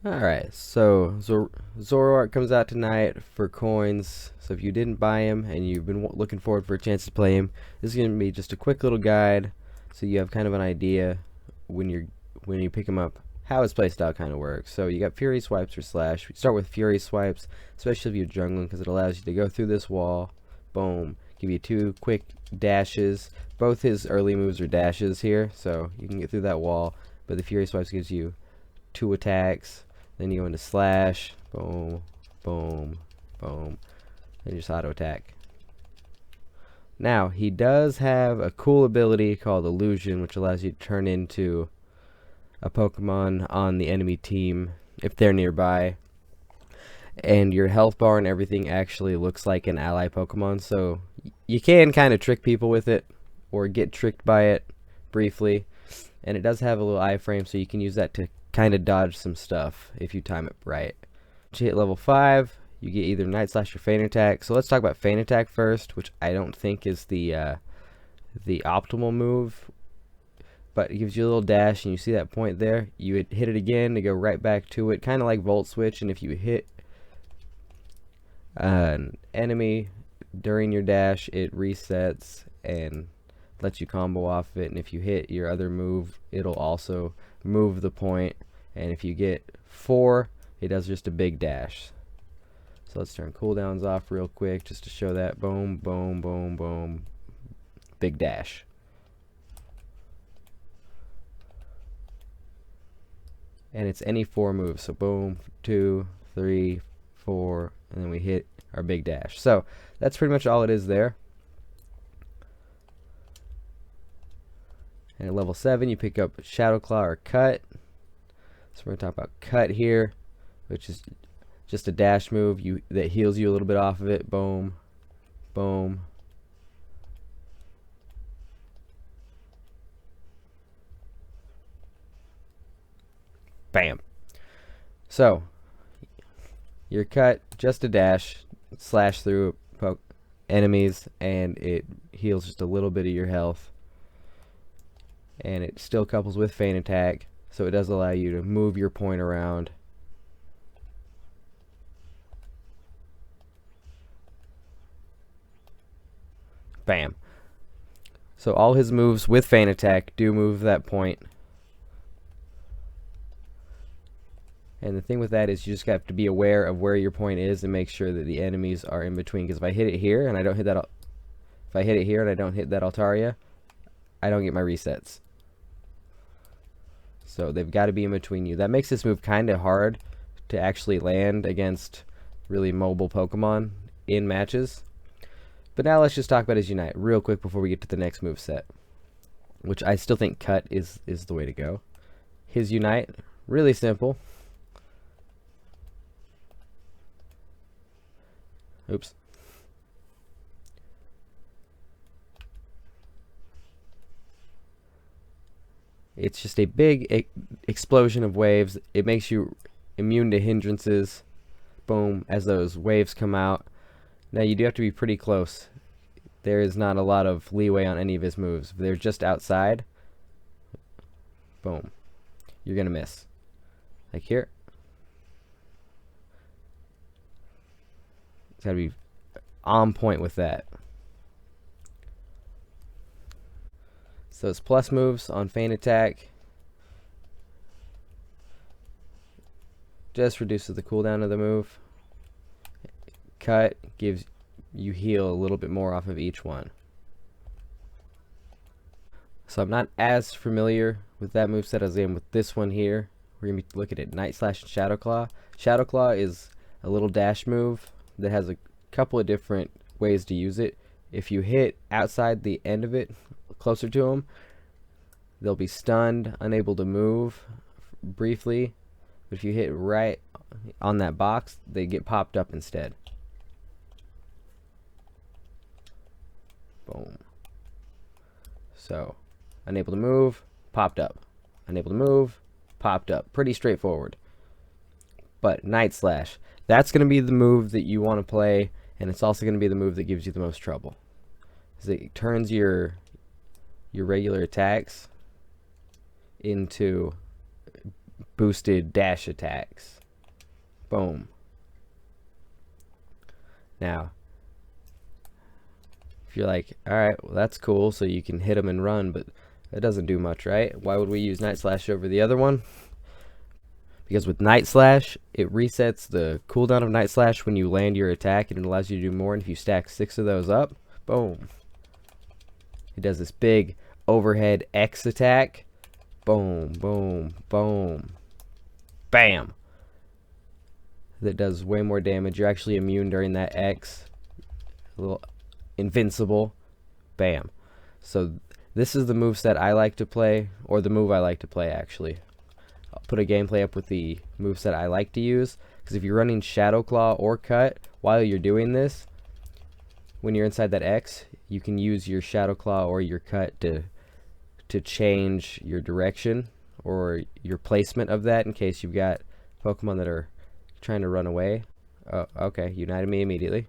Alright, so Zoroark comes out tonight for coins. So if you didn't buy him and you've been looking forward for a chance to play him, this is going to be just a quick little guide so you have kind of an idea when you pick him up how his playstyle kind of works. So you got Fury Swipes or Slash. We start with Fury Swipes, especially if you're jungling, because it allows you to go through this wall. Boom. Give you 2 quick dashes. Both his early moves are dashes here, so you can get through that wall. But the Fury Swipes gives you 2 attacks. Then you go into slash, boom, boom, boom, and just auto attack. Now, he does have a cool ability called Illusion, which allows you to turn into a Pokemon on the enemy team if they're nearby. And your health bar and everything actually looks like an ally Pokemon, so you can kind of trick people with it, or get tricked by it briefly. And it does have a little iframe, so you can use that to kind of dodge some stuff if you time it right. Once you hit level 5, you get either Night Slash or Feint Attack. So let's talk about Feint Attack first, which I don't think is the optimal move, but it gives you a little dash, and you see that point there. You would hit it again to go right back to it, kind of like Volt Switch. And if you hit an enemy during your dash, it resets and lets you combo off of it. And if you hit your other move, it'll also move the point. And if you get 4, it does just a big dash. So let's turn cooldowns off real quick just to show that. Boom, boom, boom, boom. Big dash. And it's any 4 moves. So boom, 2, 3, 4, and then we hit our big dash. So that's pretty much all it is there. And at level 7, you pick up Shadow Claw or Cut. So we're going to talk about Cut here, which is just a dash move that heals you a little bit off of it. Boom, boom. Bam. So, your Cut, just a dash, slash through enemies, and it heals just a little bit of your health. And it still couples with Feint Attack, so it does allow you to move your point around. Bam. So all his moves with Feint Attack do move that point. And the thing with that is you just have to be aware of where your point is and make sure that the enemies are in between. Because if I hit it here and I don't hit that, if I hit it here and I don't hit that Altaria, I don't get my resets. So they've got to be in between you. That makes this move kind of hard to actually land against really mobile Pokemon in matches. But now let's just talk about his Unite real quick before we get to the next move set, which I still think Cut is the way to go. His Unite, really simple. Oops. It's just a big explosion of waves. It makes you immune to hindrances. Boom, as those waves come out. Now you do have to be pretty close. There is not a lot of leeway on any of his moves. If they're just outside, boom, you're going to miss. Like here. It's got to be on point with that. So it's plus moves on Feint Attack. Just reduces the cooldown of the move. Cut gives you heal a little bit more off of each one. So I'm not as familiar with that moveset as I am with this one here. We're going to be looking at Night Slash and Shadow Claw. Shadow Claw is a little dash move that has a couple of different ways to use it. If you hit outside the end of it, closer to them, they'll be stunned, unable to move briefly. But if you hit right on that box, they get popped up instead. Boom. So, unable to move, popped up. Unable to move, popped up. Pretty straightforward. But Night Slash, that's going to be the move that you want to play, and it's also going to be the move that gives you the most trouble. It turns your regular attacks into boosted dash attacks. Boom. Now, if you're like, alright, well that's cool, so you can hit them and run, but that doesn't do much, right? Why would we use Night Slash over the other one? Because with Night Slash, it resets the cooldown of Night Slash when you land your attack, and it allows you to do more, and if you stack 6 of those up, boom. It does this big overhead X attack. Boom, boom, boom. Bam! That does way more damage. You're actually immune during that X. A little invincible. Bam. So this is the moveset I like to play, or the move I like to play actually. I'll put a gameplay up with the moveset I like to use, because if you're running Shadow Claw or Cut while you're doing this, when you're inside that X, you can use your Shadow Claw or your Cut to change your direction or your placement of that in case you've got Pokemon that are trying to run away. Oh, okay, united me immediately.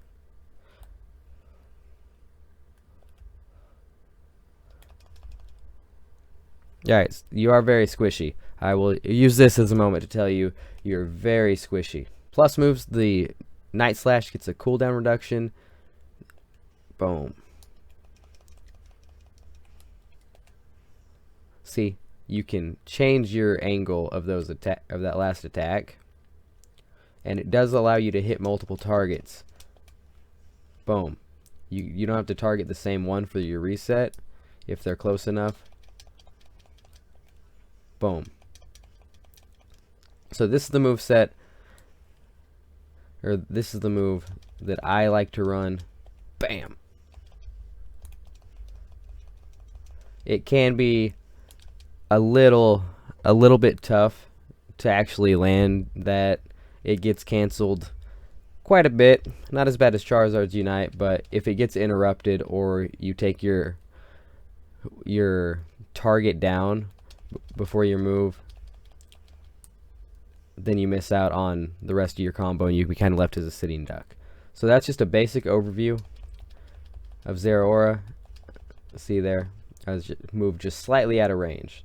Alright, you are very squishy. I will use this as a moment to tell you you're very squishy. Plus moves, the Night Slash gets a cooldown reduction. Boom. See, you can change your angle of those that last attack, and it does allow you to hit multiple targets. Boom. You don't have to target the same one for your reset if they're close enough. Boom. So this is the move set, or this is the move that I like to run. Bam. It can be a little bit tough to actually land that. It gets canceled quite a bit. Not as bad as Charizard's Unite, but if it gets interrupted or you take your target down before your move, then you miss out on the rest of your combo and you be kind of left as a sitting duck. So that's just a basic overview of Zeraora. See there, I was moved just slightly out of range.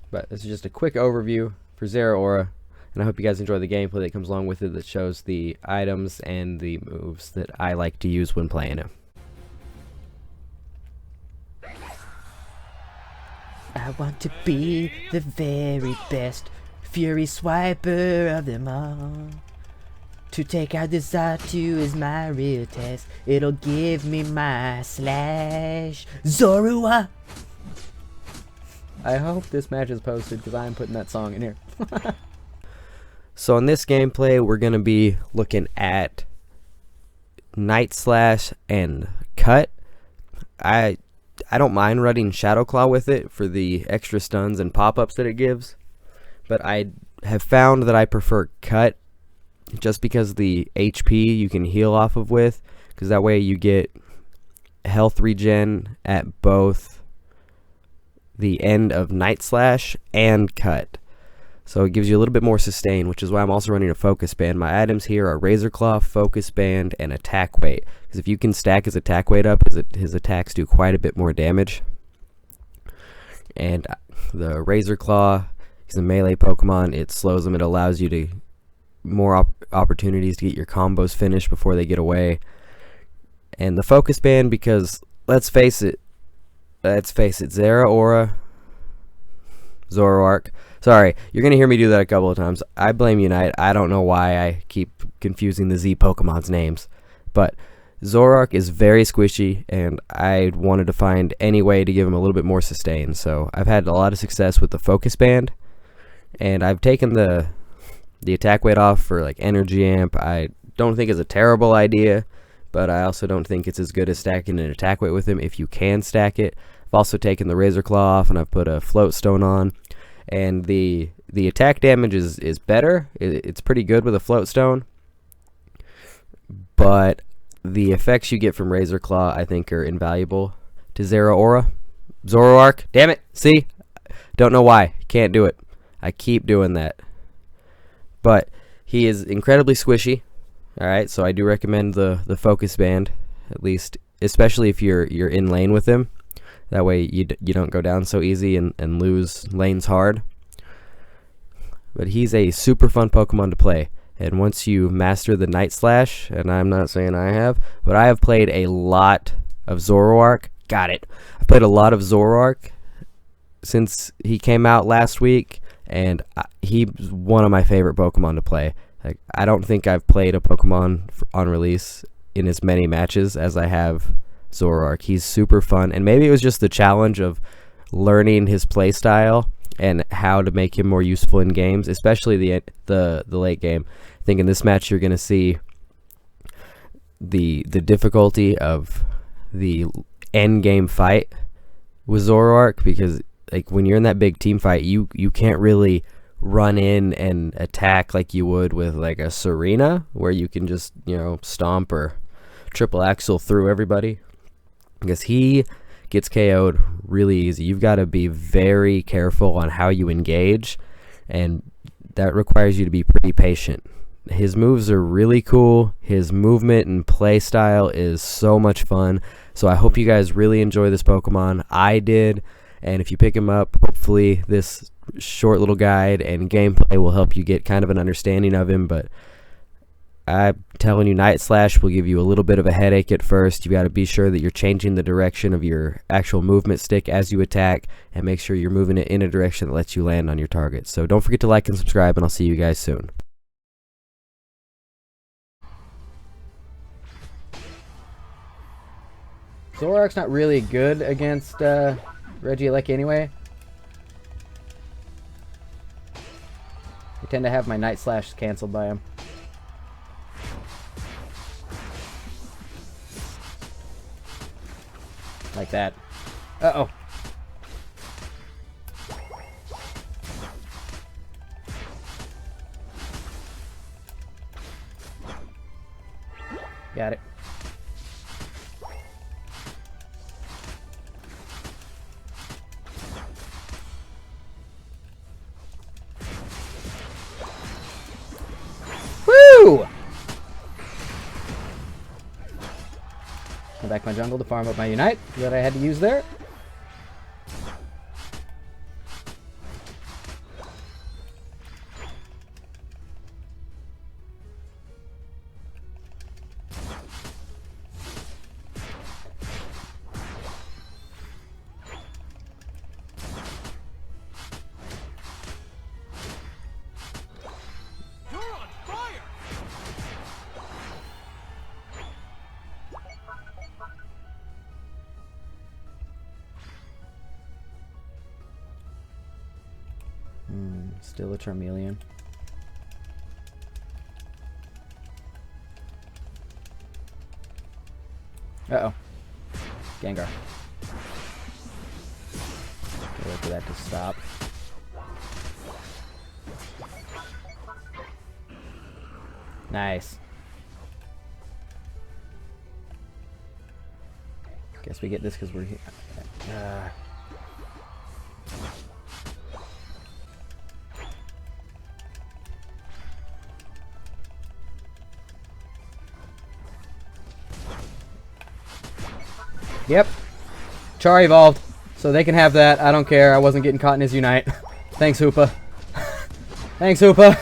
But this is just a quick overview for Zeraora, and I hope you guys enjoy the gameplay that comes along with it that shows the items and the moves that I like to use when playing him. I want to be the very best Fury Swiper of them all. To take out this R2 is my real test. It'll give me my slash. Zoroark! I hope this match is posted because I'm putting that song in here. So in this gameplay, we're going to be looking at Night Slash and Cut. I don't mind running Shadow Claw with it for the extra stuns and pop-ups that it gives, but I have found that I prefer Cut just because the HP you can heal off of with, because that way you get health regen at both the end of Night Slash and Cut. So it gives you a little bit more sustain, which is why I'm also running a Focus Band. My items here are Razor Claw, Focus Band, and Attack Weight. Because if you can stack his attack weight up, his attacks do quite a bit more damage. And the Razor Claw, he's a melee Pokemon. It slows him. It allows you to more opportunities to get your combos finished before they get away. And the Focus Band, because let's face it, Zeraora, Zoroark. Sorry, you're going to hear me do that a couple of times. I blame Unite. I don't know why I keep confusing the Z Pokemon's names. But Zoroark is very squishy, and I wanted to find any way to give him a little bit more sustain. So I've had a lot of success with the Focus Band, and I've taken the attack weight off for like Energy Amp. I don't think it's a terrible idea, but I also don't think it's as good as stacking an attack weight with him if you can stack it. I've also taken the Razor Claw off, and I've put a Float Stone on, and the attack damage is better. It's pretty good with a Float Stone, but the effects you get from Razor Claw I think are invaluable to Zoroark. Damn it! See, don't know why. Can't do it. I keep doing that. But he is incredibly squishy. All right, so I do recommend the Focus Band, at least, especially if you're in lane with him. That way you don't go down so easy and lose lanes hard. But he's a super fun Pokemon to play. And once you master the Night Slash, and I'm not saying I have, but I have played a lot of Zoroark. Got it. I've played a lot of Zoroark since he came out last week, and he's one of my favorite Pokemon to play. Like, I don't think I've played a Pokemon on release in as many matches as I have Zoroark. He's super fun, and maybe it was just the challenge of learning his play style and how to make him more useful in games, especially the late game. I think in this match you're going to see the difficulty of the end game fight with Zoroark, because like when you're in that big team fight, you can't really run in and attack like you would with like a Serena, where you can just, you know, stomp or triple axle through everybody, because he gets KO'd really easy. You've got to be very careful on how you engage, and that requires you to be pretty patient. His moves are really cool. His movement and play style is so much fun. So I hope you guys really enjoy this Pokemon. I did, and if you pick him up, hopefully this short little guide and gameplay will help you get kind of an understanding of him. But I'm telling you, Night Slash will give you a little bit of a headache at first. You got to be sure that you're changing the direction of your actual movement stick as you attack, and make sure you're moving it in a direction that lets you land on your target. So don't forget to like and subscribe, and I'll see you guys soon. Zoroark's not really good against Regieleki anyway. I tend to have my Night Slash canceled by him. Like that. Uh-oh. Got it. Woo! Come back to my jungle to farm up my Unite that I had to use there. Still a Charmeleon. Uh-oh. Gengar. Wait for that to stop. Nice. Guess we get this because we're here. Yep. Char evolved, so they can have that. I don't care. I wasn't getting caught in his Unite. Thanks, Hoopa. Thanks, Hoopa.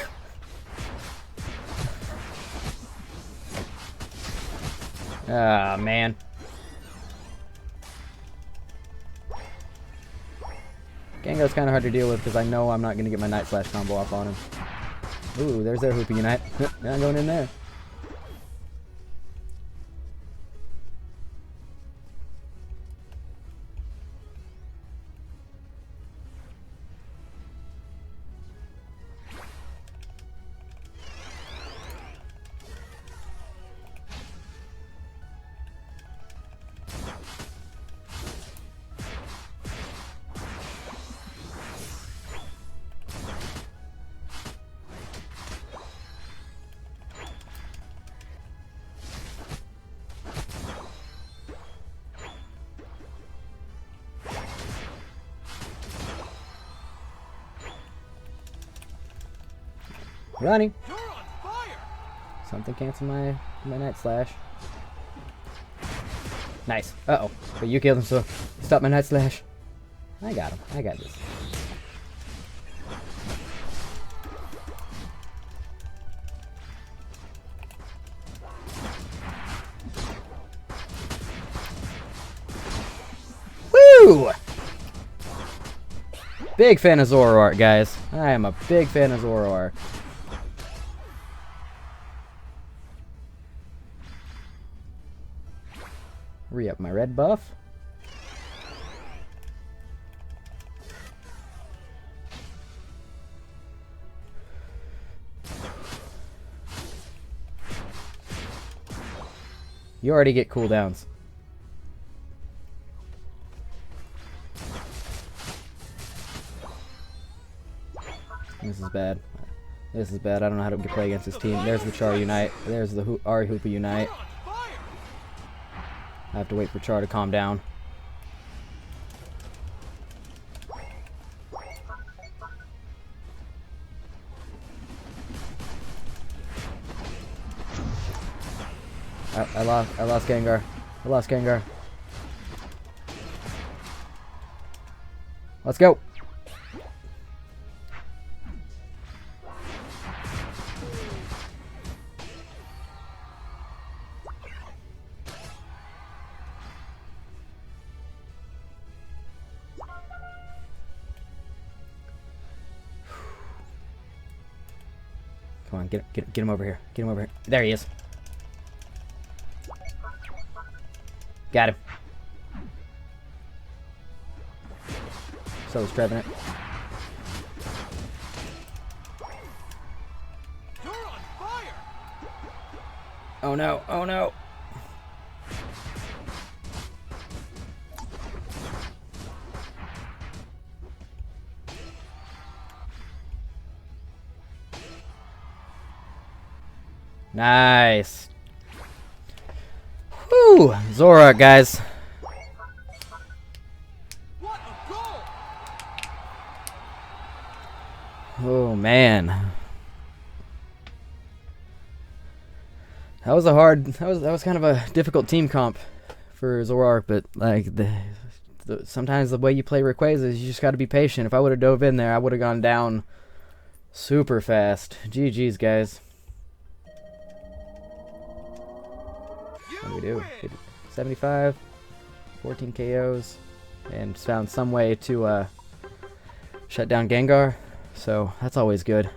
Ah, man. Gengar's kind of hard to deal with because I know I'm not going to get my Night Slash combo off on him. Ooh, there's their Hoopa Unite. Now I'm going in there. Running. Something cancel my Night Slash. Nice. Uh-oh. But you killed him, so Stop my night slash. I got him. I got this. Woo! Big fan of Zoroark, guys. I am a big fan of Zoroark. Re-up my red buff. You already get cooldowns. This is bad. This is bad. I don't know how to play against this team. There's the Char Unite. There's the Ari Hoopa Unite. I have to wait for Char to calm down. I lost Gengar. I lost Gengar. Let's go. Come on, get him over here. Get him over here. There he is. Got him. So is Trevenant. You're on fire. Oh no, oh no. Nice. Whew, Zoroark, guys. What a goal! Oh man, that was a hard. That was kind of a difficult team comp for Zoroark, but like sometimes the way you play Rayquaza is you just got to be patient. If I would have dove in there, I would have gone down super fast. GG's, guys. What do we do? 75, 14 KOs, and found some way to shut down Gengar. So that's always good.